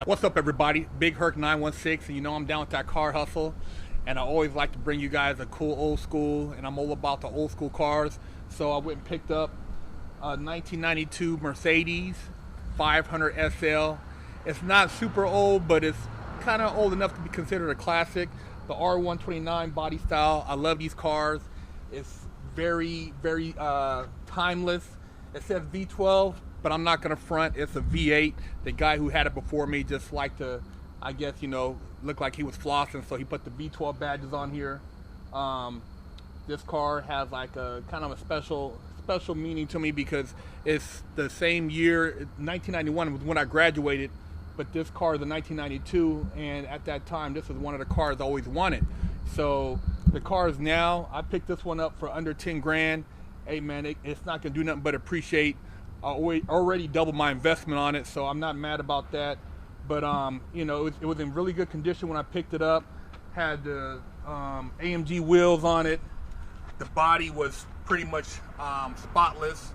What's up, everybody? Big Herc 916, and you know I'm down with that car hustle, and I always like to bring you guys a cool old school, and I'm all about the old school cars. So I went and picked up a 1992 Mercedes 500 SL. It's not super old, but it's kind of old enough to be considered a classic. The R129 body style. I love these cars. It's very timeless. It says V12, but I'm not gonna front. It's a V8. The guy who had it before me just liked to, I guess, look like he was flossing, so he put the V12 badges on here. This car has like a kind of a special meaning to me because it's the same year. 1991 was when I graduated, but this car is a 1992, and at that time, this was one of the cars I always wanted. So the cars now, I picked this one up for under 10 grand. Hey man, it's not gonna do nothing but appreciate. I already doubled my investment on it, so I'm not mad about that. But it was in really good condition when I picked it up. Had the AMG wheels on it. The body was pretty much spotless,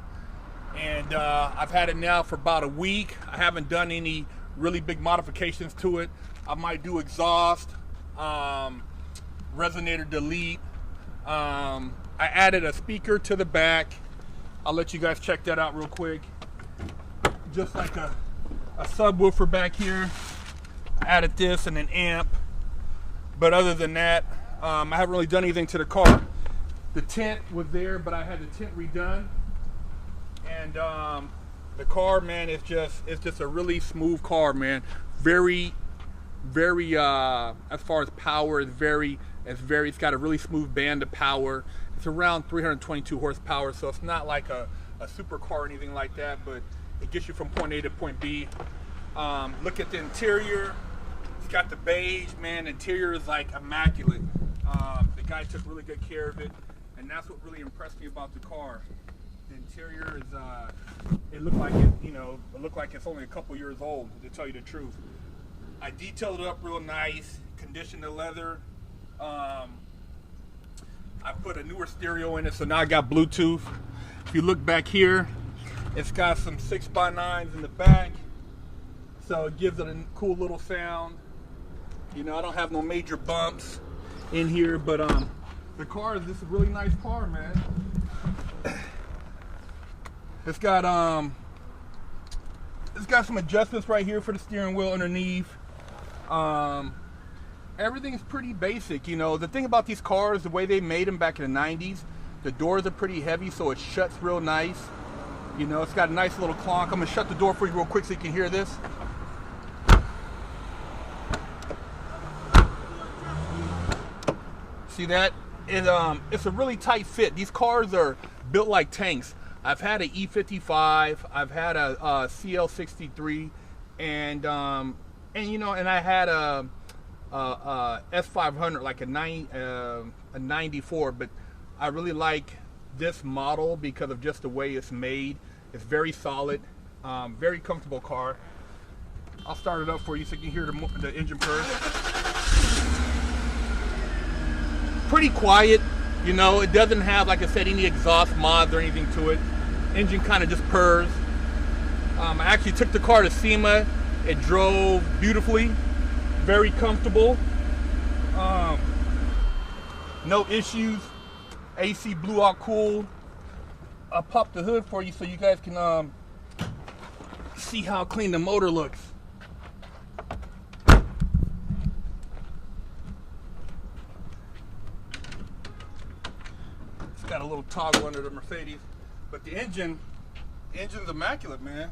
and I've had it now for about a week. I haven't done any really big modifications to it. I might do exhaust, resonator delete. I added a speaker to the back. I'll let you guys check that out real quick. Just like a subwoofer back here. I added this and an amp. But other than that, I haven't really done anything to the car. The tint was there, but I had the tint redone. And the car, man, it's just a really smooth car, man. Very as far as power, it's got a really smooth band of power. It's around 322 horsepower, so it's not like a supercar or anything like that, but it gets you from point A to point B. Look at the interior. It's got the beige, man. The interior is like immaculate. The guy took really good care of it, and that's what really impressed me about the car. The interior is, it looked like it's only a couple years old, to tell you the truth. I detailed it up real nice, conditioned the leather. I put a newer stereo in it, so now I got Bluetooth. If you look back here, it's got some 6x9s in the back, so it gives it a cool little sound. I don't have no major bumps in here, but the car is just a really nice car, man. It's got some adjustments right here for the steering wheel underneath. Everything's pretty basic. The thing about these cars, the way they made them back in the 90s, the doors are pretty heavy, so it shuts real nice. It's got a nice little clonk. I'm gonna shut the door for you real quick so you can hear this. See that? It's a really tight fit. These cars are built like tanks. I've had an E55, I've had a CL63, and I had a S500, like a 94, but I really like this model because of just the way it's made. It's very solid, very comfortable car. I'll start it up for you so you can hear the engine purr. Pretty quiet, it doesn't have, like I said, any exhaust mods or anything to it. Engine kind of just purrs. I actually took the car to SEMA. It drove beautifully. Very comfortable. No issues. AC blew out cool. I'll pop the hood for you so you guys can see how clean the motor looks. It's got a little toggle under the Mercedes, but the engine's immaculate, man.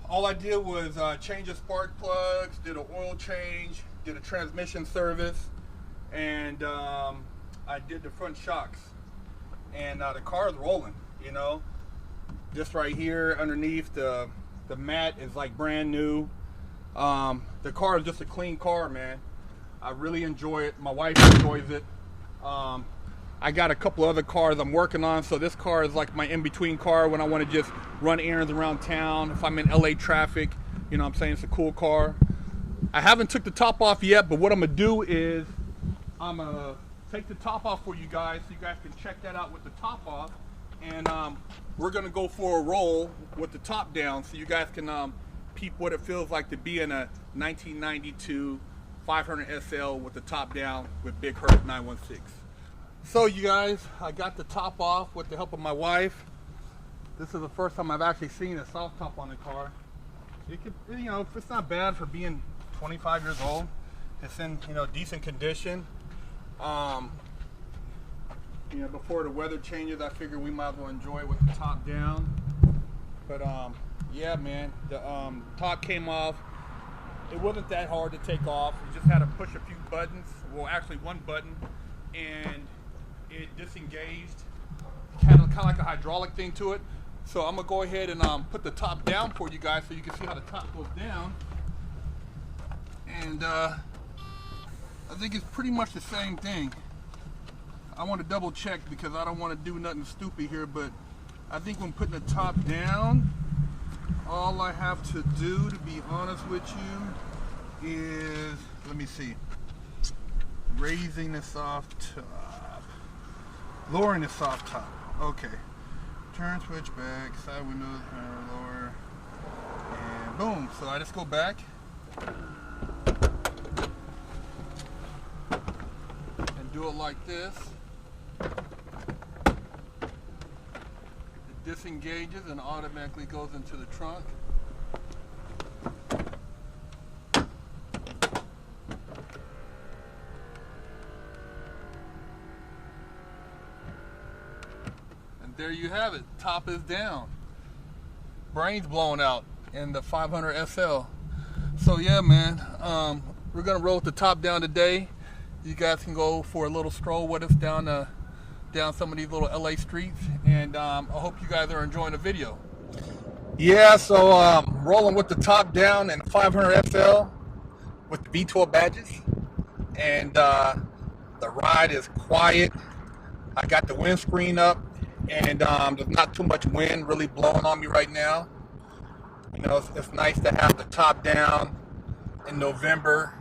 All I did was change the spark plugs, did an oil change, did a transmission service, and I did the front shocks. And the car is rolling, Just right here underneath, the mat is like brand new. The car is just a clean car, man. I really enjoy it. My wife enjoys it. I got a couple other cars I'm working on, so this car is like my in-between car when I want to just run errands around town. If I'm in LA traffic, what I'm saying, it's a cool car. I haven't took the top off yet, but what I'm gonna do is I'm gonna take the top off for you guys so you guys can check that out with the top off, and we're gonna go for a roll with the top down so you guys can peep what it feels like to be in a 1992 500 SL with the top down with Big Herc 916. So you guys, I got the top off with the help of my wife. This is the first time I've actually seen a soft top on the car. You could, you know, it's not bad for being 25 years old. It's in, you know, decent condition. You know, before the weather changes, I figured we might as well enjoy it with the top down. But yeah, man, the top came off. It wasn't that hard to take off. You just had to push a few buttons. Well, actually one button, and it disengaged. Kind of like a hydraulic thing to it. So I'm gonna go ahead and put the top down for you guys so you can see how the top goes down. And I think it's pretty much the same thing. I want to double check because I don't want to do nothing stupid here, but I think when putting the top down, all I have to do, to be honest with you, is, let me see, raising the soft top, lowering the soft top. Okay. Turn switch back, side windows, lower, and boom. So I just go back and do it like this. It disengages and automatically goes into the trunk. There you have it. Top is down. Brains blown out in the 500 SL. So yeah, man, we're gonna roll with the top down today. You guys can go for a little stroll with us down some of these little LA streets, and I hope you guys are enjoying the video. Yeah, so rolling with the top down in the 500 SL with the V12 badges, and the ride is quiet. I got the windscreen up, and there's not too much wind really blowing on me right now. You know, it's nice to have the top down in November,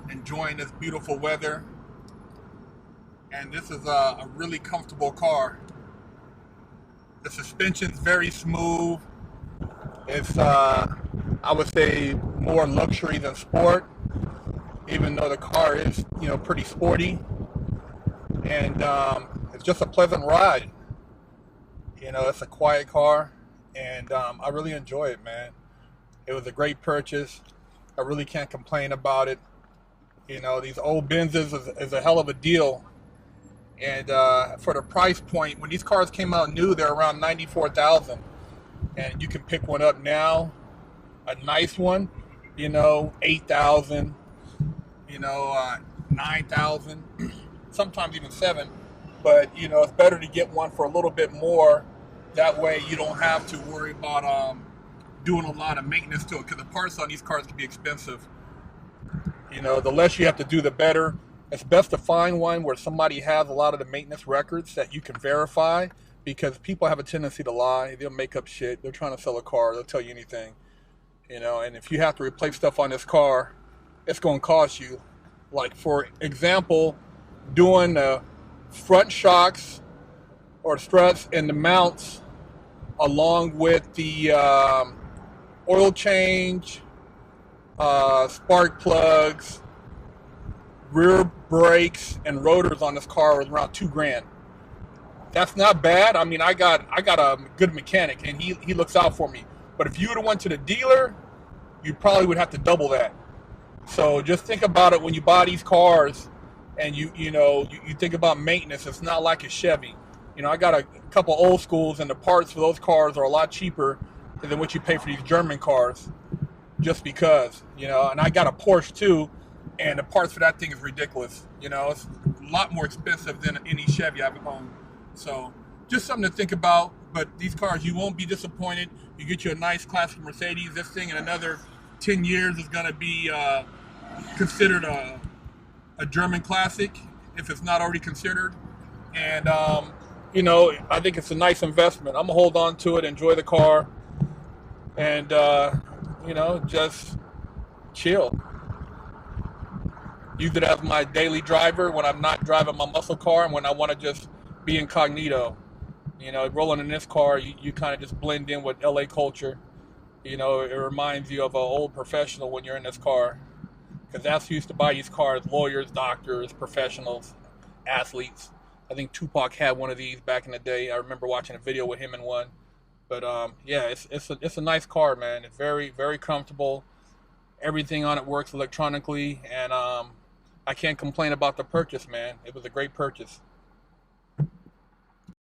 enjoying this beautiful weather. And this is a really comfortable car. The suspension's very smooth. It's, I would say, more luxury than sport, even though the car is, you know, pretty sporty. And it's just a pleasant ride. You know, it's a quiet car, and I really enjoy it, man. It was a great purchase. I really can't complain about it. You know, these old Benzes is a hell of a deal. And for the price point, when these cars came out new, they're around $94,000. And you can pick one up now, a nice one, you know, $8,000, you know, $9,000, sometimes even $7,000. But, you know, it's better to get one for a little bit more. That way you don't have to worry about doing a lot of maintenance to it, because the parts on these cars can be expensive. You know, the less you have to do, the better. It's best to find one where somebody has a lot of the maintenance records that you can verify, because people have a tendency to lie. They'll make up shit. They're trying to sell a car. They'll tell you anything. You know, and if you have to replace stuff on this car, it's going to cost you. Like, for example, doing the front shocks or struts and the mounts, along with the oil change, spark plugs, rear brakes, and rotors on this car was around $2,000. That's not bad. I mean, I got a good mechanic, and he looks out for me. But if you would have went to the dealer, you probably would have to double that. So just think about it when you buy these cars, and you think about maintenance. It's not like a Chevy. You know, I got a couple old schools, and the parts for those cars are a lot cheaper than what you pay for these German cars, just because, you know. And I got a Porsche too, and the parts for that thing is ridiculous. You know, it's a lot more expensive than any Chevy I've owned. So just something to think about. But these cars, you won't be disappointed. You get you a nice classic Mercedes. This thing in another 10 years is going to be considered a German classic, if it's not already considered. And you know, I think it's a nice investment. I'm gonna hold on to it, enjoy the car, and you know, just chill. Use it as my daily driver when I'm not driving my muscle car, and when I want to just be incognito. You know, rolling in this car, you kind of just blend in with LA culture, You know, it reminds you of an old professional when you're in this car, because that's who used to buy these cars: lawyers, doctors, professionals, athletes. I think Tupac had one of these back in the day. I remember watching a video with him in one. But yeah, it's a nice car, man. It's very comfortable. Everything on it works electronically, and I can't complain about the purchase, man. It was a great purchase.